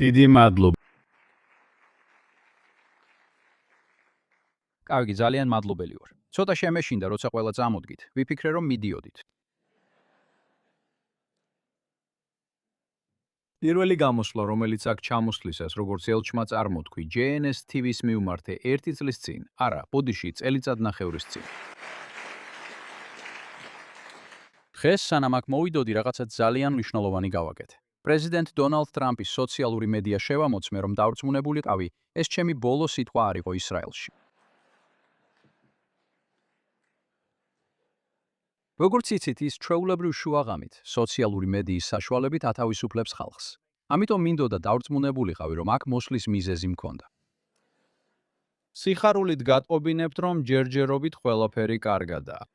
დიდი მადლობა. კარგი, ძალიან მადლობელი ვარ. ცოტა შემეშინდა, როცა ყველა წამოდგით. ვიფიქრე, რომ მიდიოდით. პირველი გამოსვლა, რომელიც აქ ჩამოსვლისას, როგორც ელჩმა წარმოთქვი, JNS TV-ს მიუმართე 1 წლის წინ, არა, ბოდიში წელიწადნახევრის წინ. დღეს, სანამ აქ მოვიდოდი, რაღაცა ძალიან მნიშვნელოვანი გავაკეთე. პრეზიდენტ დონალდ ტრამპის სოციალური მედია შევამოწმე, რომ დავრწმუნებულიყავი, ეს ჩემი ბოლო სიტყვა არ იყო ისრაელში. როგორც იცით, ის ჩვეულებრივ შუაღამით, სოციალური მედიის საშუალებით ათავისუფლებს ხალხს. ამიტომ მინდოდა დავრწმუნებულიყავი, რომ აქ მოსვლის მიზეზი მქონდა. სიხარულით გატყობინებთ, რომ ჯერჯერობით ყველაფერი კარგადაა.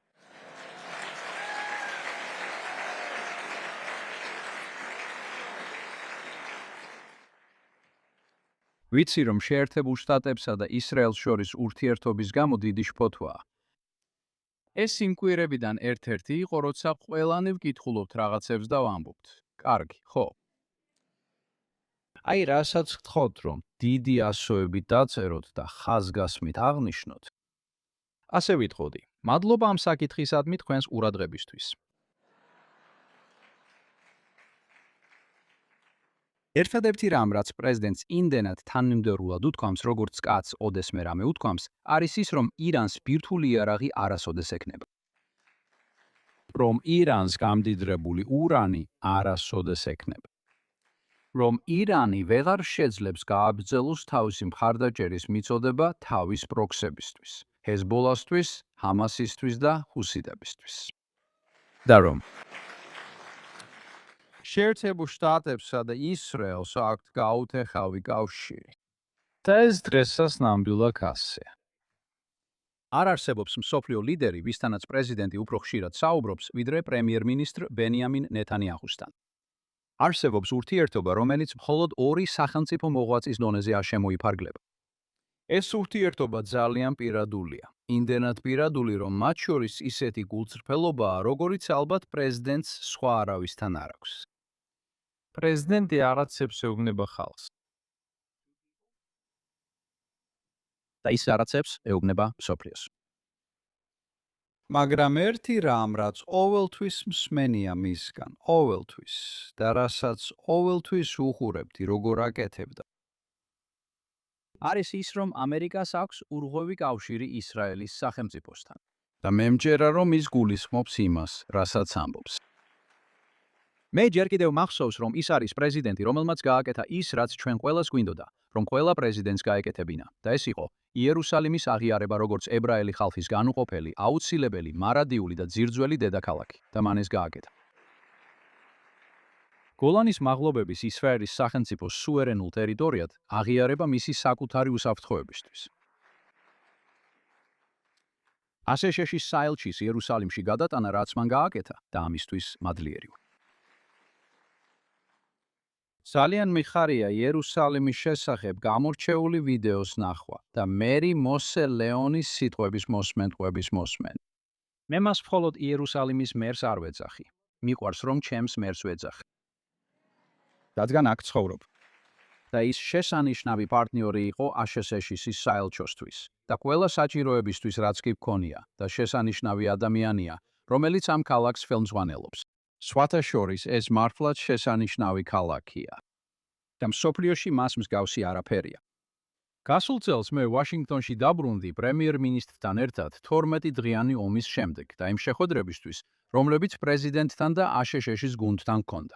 ვიცი, რომ შეერთებულ შტატებსა და ისრაელს შორის ურთიერთობის გამო დიდი შფოთვაა. ეს სიმკვირებიდან ერთ-ერთი იყო, როცა ყველანი ვკითხულობთ რაღაცებს და ვამბობთ. კარგი, ხო. აი, რასაც გთხოვთ, რომ დიდი ასოებით დაწეროთ და ხაზგასმით აღნიშნოთ. ასე ვიტყოდი. მადლობა ამ საკითხისადმი თქვენს ყურადღებისთვის. ერთადერთი რამ, რაც პრეზიდენტს იმდენად თანმიმდევრულად უთქვამს, როგორც კაცს ოდესმე რამე უთქვამს, არის ის, რომ ირანს ბირთვული იარაღი არასოდეს ექნება. რომ ირანს გამდიდრებული ურანი არასოდეს ექნება. რომ ირანი ვეღარ შეძლებს გააბრძელოს თავისი მხარდაჭერის მიწოდება თავის პროქსებისთვის, ჰეზბოლასთვის, ჰამასისთვის და ჰუსიტებისთვის. და რომ შეერთებულ შტატებსა და ისრაელს აქვთ გაუთეხავი კავშირი. და ეს დღესაც ნამდვილად ასეა. არ არსებობს მსოფლიო ლიდერი, ვისთანაც პრეზიდენტი უფრო ხშირად საუბრობს, ვიდრე პრემიერ-მინისტრ ბენიამინ ნეთანიაჰუსთან. არსებობს ურთიერთობა, რომელიც მხოლოდ ორი სახელმწიფო მოღვაწის დონეზე არ შემოიფარგლება. ეს ურთიერთობა ძალიან პირადულია. იმდენად პირადული, რომ მათ შორის ისეთი გულწრფელობაა, როგორიც ალბათ პრეზიდენტს სხვა არავისთან არ აქვს. პრეზიდენტი არაცებს ეუბნება ხალხს. და ის არაცებს ეუბნება მსოფლიოს. მაგრამ ერთი რამ, რაც ყოველთვის მსმენია მისგან, ყოველთვის, და რასაც ყოველთვის უხურებდი, როგორ აკეთებდა. არის ის, რომ ამერიკას აქვს ურღვევი კავშირი ისრაელის სახელმწიფოსთან. და მე მჯერა, რომ ის გულისხმობს იმას, რასაც ამბობს. მე ჯერ კიდევ მახსოვს, რომ ის არის პრეზიდენტი, რომელმაც გააკეთა ის, რაც ჩვენ ყველას გვინდოდა, რომ ყველა პრეზიდენტს გაეკეთებინა, და ეს იყო იერუსალიმის აღიარება როგორც ებრაელი ხალხის განუყოფელი, აუცილებელი, მარადიული და ძირძველი დედაქალაქი, და მან ეს გააკეთა. გოლანის მაღლობების ისრაელის სახელმწიფოს სუვერენულ ტერიტორიად აღიარება მისი საკუთარი უსაფრთხოებისთვის. აშშ-ის საელჩის იერუსალიმში გადატანა, რაც მან გააკეთა, და ამისთვის მადლიერი ვარ. ძალიან მიხარია იერუსალიმის შესახებ გამორჩეული ვიდეოს ნახვა და მერი მოსე ლეონის სიტყვების მოსმენ. მე მას მხოლოდ იერუსალიმის მერს არ ვეძახი. მიყვარს, რომ ჩემს მერს ვეძახი. რადგან აქ ცხოვრობ. და ის შესანიშნავი პარტნიორი იყო აშშ-ის საელჩოსთვის და ყველა საჭიროებისთვის, რაც კი გქონია, და შესანიშნავი ადამიანია, რომელიც ამ ქალაქს ხელმძღვანელობს. სხვათა შორის ეს მართლაც შესანიშნავი ქალაქია. და მსოფლიოში მას მსგავსი არაფერია. გასულ წელს მე ვაშინგტონში დაბრუნდი პრემიერ-მინისტრთან ერთად 12 დღიანი ომის შემდეგ და იმ შეხვედრებისთვის, რომლებიც პრეზიდენტთან და აშშ-ის გუნდთან ჰქონდა.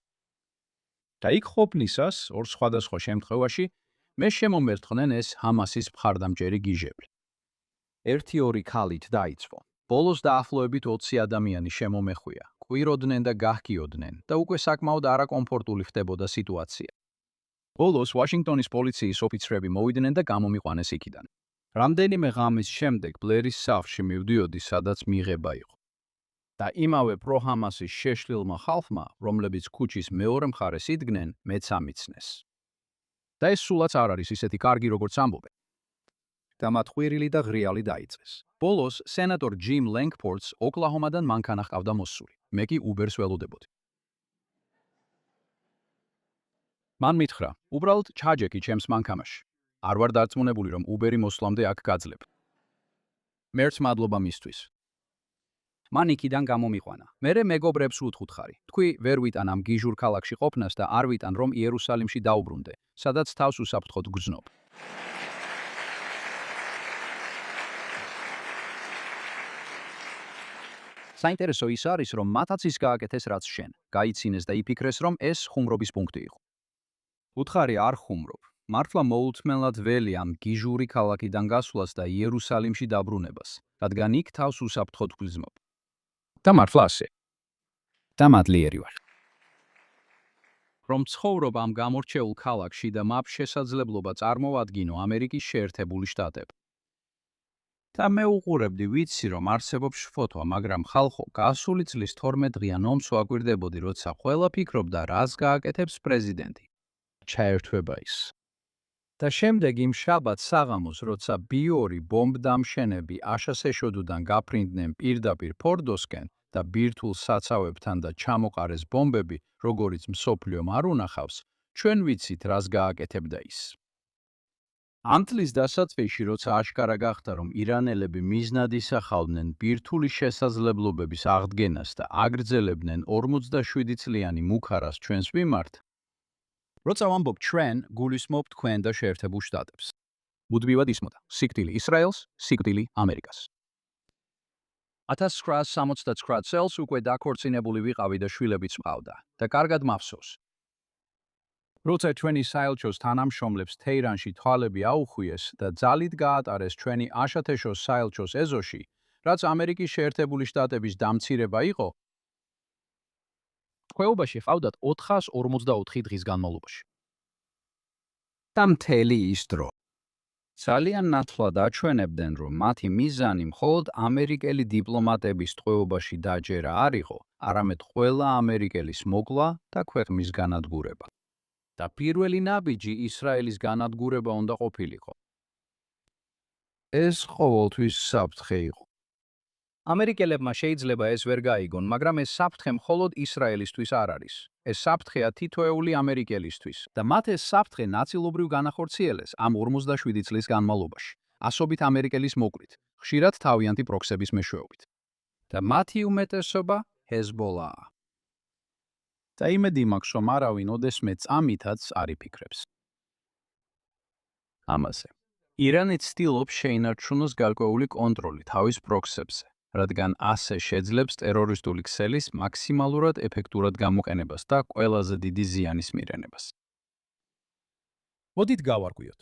და იქ ყოფნისას, ორ სხვადასხვა შემთხვევაში, მე შემომერტყნენ ეს ჰამასის მხარდამჭერი გიჟები. 1-2 ქალით დაიწყო. ბოლოს დაახლოებით 20 ადამიანი შემომეხვია. ყვიროდნენ და გაჰგიოდნენ და უკვე საკმაოდ არაკომფორტული ხდებოდა სიტუაცია. ბოლოს ვაშინგტონის პოლიციის ოფიცრები მოვიდნენ და გამომიყვანეს იქიდან. რამდენიმე ღამის შემდეგ ბლერის სახლში მივდიოდი, სადაც მიღება იყო. და იმავე პროჰამასის შეშლილმა ხალხმა, რომლებიც ქუჩის მეორე მხარეს იდგნენ, მეც ამიცნეს. და ეს სულაც არ არის ისეთი კარგი, როგორც ამბობენ. და მათ ყვირილი და ღრიალი დაიწყეს. ბოლოს სენატორ ჯიმ ლენგფორდს ოკლაჰომადან მანქანა ჰყავდა მოსული. მე კი უბერს ველოდებოდი. მან მითხრა, უბრალოდ ჩაჯექი ჩემს მანქანაში. არ ვარ დარწმუნებული, რომ უბერი მოსვლამდე აქ გაძლებ. მერც მადლობა მისთვის. მან იქიდან გამომიყვანა. მერე მეგობრებს უთუთხარი. თქვი ვერ ვიტან ამ გიჟურ ქალაქში ყოფნას და არ ვიტან რომ იერუსალიმში დაუბრუნდე, სადაც თავს უსაფრთხოდ გრძნობ. საინტერესო ის არის, რომ მათაც ის გააკეთეს რაც შენ. გაიცინეს და იფიქრეს, რომ ეს ხუმრობის პუნქტი იყო. უთხარი არ ხუმრობ. მართლა მოუთმენლად ველი ამ გიჟური ქალაქიდან გასვლას და იერუსალიმში დაბრუნებას, რადგან იქ თავს უსაფრთხოდ გრძნობ. და მართლა ასე. და მადლიერი ვარ. რომ ცხოვრობ ამ გამორჩეულ ქალაქში და მაქვს შესაძლებლობა წარმოვადგინო ამერიკის შეერთებული შტატები. და მე უყურებდი, ვიცი რომ არსებობს ფოტო, მაგრამ ხალხო, გასული წლის 12-ღია ნომს ვაკვირდებოდი, როცა ყველა ფიქრობდა, რას გააკეთებს პრეზიდენტი. ჩაერთვება ის. და შემდეგ იმ შაბათს საღამოს, როცა ბიორი ბომბდამშენები აშასეშოდუდან გაფრინდნენ პირდაპირ ფორდოსკენ და ბირთვულ საცავებთან და ჩამოყარეს ბომბები, როგორიც მსოფლიომ არ უნახავს, ჩვენ ვიცით, რას გააკეთებდა ის. ამ წლის დასაწყისში, როცა აშკარა გახდა, რომ ირანელები მიზნად ისახავდნენ ბირთვული შესაძლებლობების აღდგენას და აგრძელებდნენ 47 წლიანი მუქარას ჩვენს მიმართ, როცა ვამბობ ჩვენ, გულისხმობ თქვენ და შეერთებულ შტატებს. მუდმივად ისმოდა, სიკვდილი ისრაელს, სიკვდილი ამერიკას. 1969 წელს უკვე დაქორწინებული ვიყავი და შვილებიც მყავდა და კარგად მახსოვს. როცა ჩვენი საელჩოს თანამშრომლებს თეირანში თვალები აუხვიეს და ძალით გაატარეს ჩვენი აშათეშოს საელჩოს ეზოში, რაც ამერიკის შეერთებული შტატების დამცირება იყო, ხვეობაში ყავდათ 444 დღის განმავლობაში. და მთელი ის დრო. ძალიან ნათლად აჩვენებდნენ, რომ მათი მიზანი მხოლოდ ამერიკელი დიპლომატების ტყვეობაში დაჯერა არ იყო, არამედ ყველა ამერიკელის მოკლა და ქვეყნის განადგურება. და პირველი ნაბიჯი ისრაელის განადგურება უნდა ყოფილიყო. ეს ყოველთვის საფრთხე იყო. ამერიკელებმა შეიძლება ეს ვერ გაიგონ, მაგრამ ეს საფრთხე მხოლოდ ისრაელისთვის არ არის. ეს საფრთხეა თითოეული ამერიკელისთვის და მათ ეს საფრთხე ნაწილობრივ განახორციელეს ამ 47 წლის განმავლობაში, ასობით ამერიკელის მოკვით, ხშირად თავიანთი პროქსების მეშვეობით. და მათი უმეტესობა ჰეზბოლაა. და იმედი მაქვს, რომ არავინ ოდესმე წამითაც არ იფიქრებს. ამაზე. ირანი ცდილობს შეინარჩუნოს გარკვეული კონტროლი თავის პროქსებზე, რადგან ასე შეძლებს ტერორისტული ქსელის მაქსიმალურად ეფექტურად გამოყენებას და ყველაზე დიდი ზიანის მირენებას. მოდით გავარკვიოთ.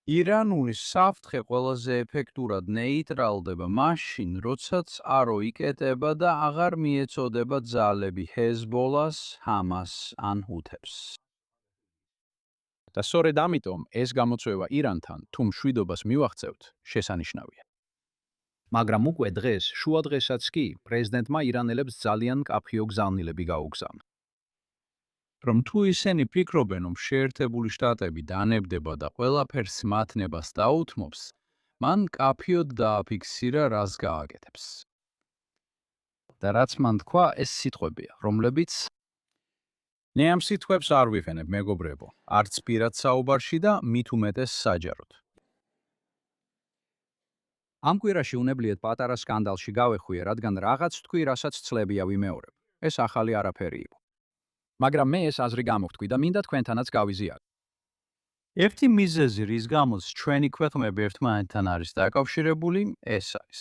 ირანული საფრთხე ყველაზე ეფექტურად ნეიტრალდება მაშინ, როდესაც არ ოიკეტება და აღარ მიეწოდება ძალები ჰეზბოლას, ჰამას ან ჰუთებს. და სწორედ ამიტომ ეს გამოწვევა ირანთან, თუ მშვიდობას მივაღწევთ, შესანიშნავია. მაგრამ უკვე დღეს, შუადღესაც კი, პრეზიდენტმა ირანელებს ძალიან მკაფიო გზავნილები გაუგზავნა. რომ თუ ისინი ფიქრობენ, რომ შეერთებული შტატები დანებდება და ყველაფერს მათ ნებას დაუთმობს, მან მკაფიოდ დააფიქსირა, რას გააკეთებს. და რაც მან თქვა, ეს სიტყვებია, რომლებიც მე ამ სიტყვებს არ ვიყენებ, მეგობრებო, არც პირად საუბარში და მით უმეტეს საჯაროდ. ამ კვირაში უნებლიეთ პატარა სკანდალში გავეხვიე, რადგან რაღაც თქვი, რასაც ცლებია ვიმეორებ. ეს ახალი არაფერი იყო. მაგრამ მე ეს აზრი გამოვთქვი და მინდა თქვენთანაც გავიზიარო. ერთი მიზეზი, რის გამოც ჩვენი ქვეყნები ერთმანეთთან არის დაკავშირებული, ეს არის.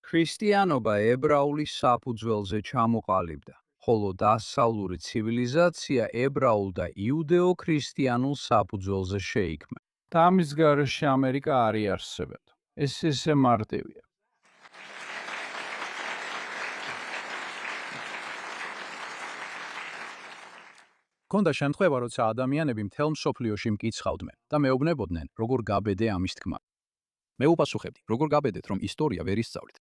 ქრისტიანობა ებრაული საფუძველზე ჩამოყალიბდა, ხოლო დასავლური ცივილიზაცია ებრაულ და იუდეო-ქრისტიანულ საფუძველზე შეიქმნა. და ამის გარეშე ამერიკა არ იარსებოდა. ეს ისე მარტივია. ქონდა შემთხვევა, როცა ადამიანები მთელ მსოფლიოში მკითხავდნენ და მეუბნებოდნენ, როგორ გაბედე ამის თქმა. მე უპასუხებდი, როგორ გაბედეთ, რომ ისტორია ვერ ისწავლით.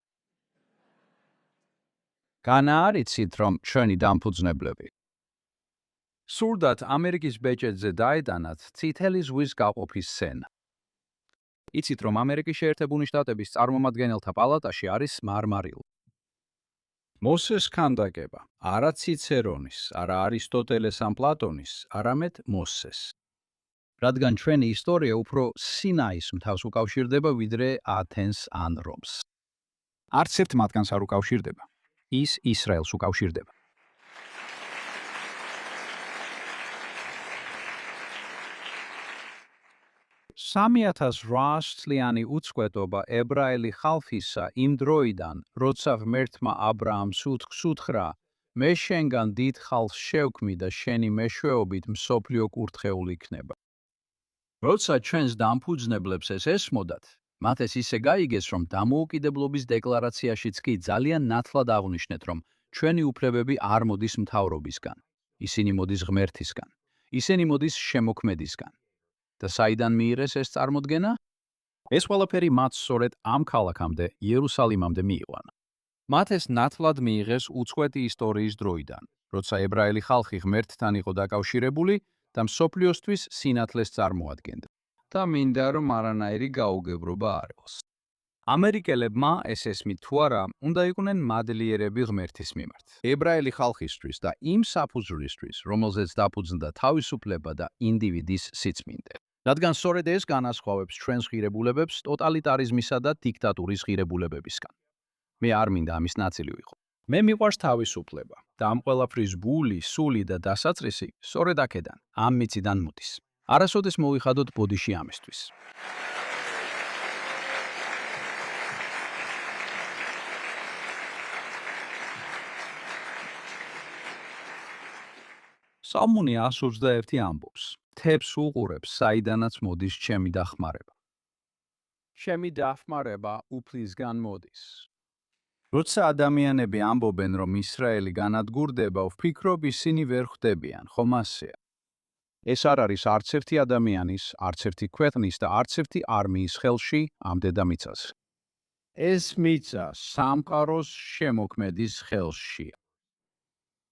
განა არ იცით, რომ ჩვენი დამფუძნებლები სურდათ ამერიკის ბეჭედზე დაეტანათ წითელი ზღვის გაყოფის სცენა. იცით, რომ ამერიკის შეერთებული შტატების წარმომადგენელთა პალატაში არის მარმარილო. მოსეს ქანდაკება, არა ციცერონის, არა არისტოტელეს ან პლატონის, არამედ მოსეს. რადგან ჩვენი ისტორია უფრო სინაის მთავს უკავშირდება, ვიდრე ათენს ან რომს. არც ერთ მათგანს არ უკავშირდება. ის ისრაელს უკავშირდება. 3800 წლიანი უწყვეტობა ებრაელი ხალხისა იმ დროიდან, როცა ღმერთმა აბრაამს უთხრა, მე შენგან დიდ ხალხს შევქმნი და შენი მეშვეობით მსოფლიო კურთხეულ იქნება. როცა ჩვენს დამფუძნებლებს ეს ესმოდათ, მათ ეს ისე გაიგეს, რომ დამოუკიდებლობის დეკლარაციაშიც კი ძალიან ნათლად აღნიშნეთ, რომ ჩვენი უფლებები არ მოდის მთავრობისგან, ისინი მოდის ღმერთისგან, ისინი მოდის შემოქმედისგან. და საიდან მიიღეს ეს წარმოდგენა? ეს ყველაფერი მათ სწორედ ამ ქალაქამდე, იერუსალიმამდე მიიყვანა. მათ ეს ნათლად მიიღეს უწყვეტი ისტორიის დროიდან, როცა ებრაელი ხალხი ღმერთთან იყო დაკავშირებული და მსოფლიოსთვის სინათლეს წარმოადგენდა. და მინდა რომ არანაირი გაუგებრობა არ იყოს. ამერიკელებმა ეს ესმით თუ არა, უნდა იყვნენ მადლიერები ღმერთის მიმართ. ებრაელი ხალხისთვის და იმ საფუძვლისთვის, რომელზეც დაფუძნდა თავისუფლება და ინდივიდის სიწმინდე. რადგან სწორედ ეს განასხვავებს ჩვენს ღირებულებებს ტოტალიტარიზმისა და დიქტატურის ღირებულებებისგან. მე არ მინდა ამის ნაწილი ვიყო. მე მიყვარს თავისუფლება და ამ ყველაფრის გული, სული და დასაწრისი სწორედ აქედან, ამ მიწიდან მოდის. არასოდეს მოვიხადოთ ბოდიში ამისთვის. სალმონი 121 ამბობს: თებს უყურებს, საიდანაც მოდის ჩემი დახმარება. ჩემი დახმარება უფლისგან მოდის. როცა ადამიანები ამბობენ, რომ ისრაელი განადგურდება, ვფიქრობ, ისინი ვერ ხვდებიან, ხომ ასეა? ეს არ არის არც ერთი ადამიანის, არც ერთი ქვეყნის და არც ერთი არმიის ხელში ამ დედამიწაზე. ეს მიწა სამყაროს შემოქმედის ხელშია.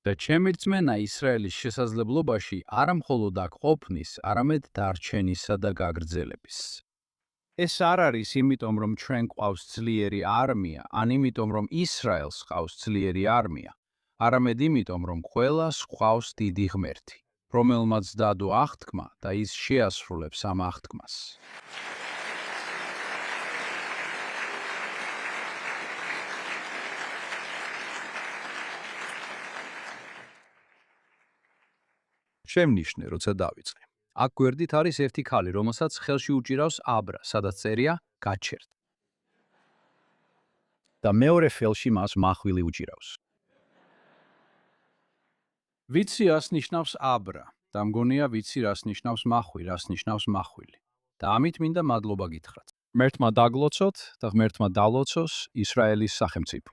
და ჩემი რწმენა ისრაელის შესაძლებლობაში არა მხოლოდ აქ ყოფნის, არამედ დარჩენისა და გაგრძელების. ეს არ არის იმიტომ, რომ ჩვენ გვყავს ძლიერი არმია, ან იმიტომ, რომ ისრაელს ყავს ძლიერი არმია, არამედ იმიტომ, რომ ყველას ყავს დიდი ღმერთი, რომელმაც დადო აღთქმა და ის შეასრულებს ამ აღთქმას. შემნიშნე, როცა დავიწყე. აქ გვერდით არის ერთი ქალი, რომელსაც ხელში უჭირავს აბრა, სადაც წერია გაჩერდა. და მეორე ხელში მას მახვილი უჭირავს. ვიცი რას ნიშნავს აბრა და მგონია ვიცი რას ნიშნავს მახვი, რას ნიშნავს მახვილი. და ამით მინდა მადლობა გითხრათ. ღმერთმა დაგლოცოთ და ღმერთმა დალოცოს ისრაელის სახელმწიფო.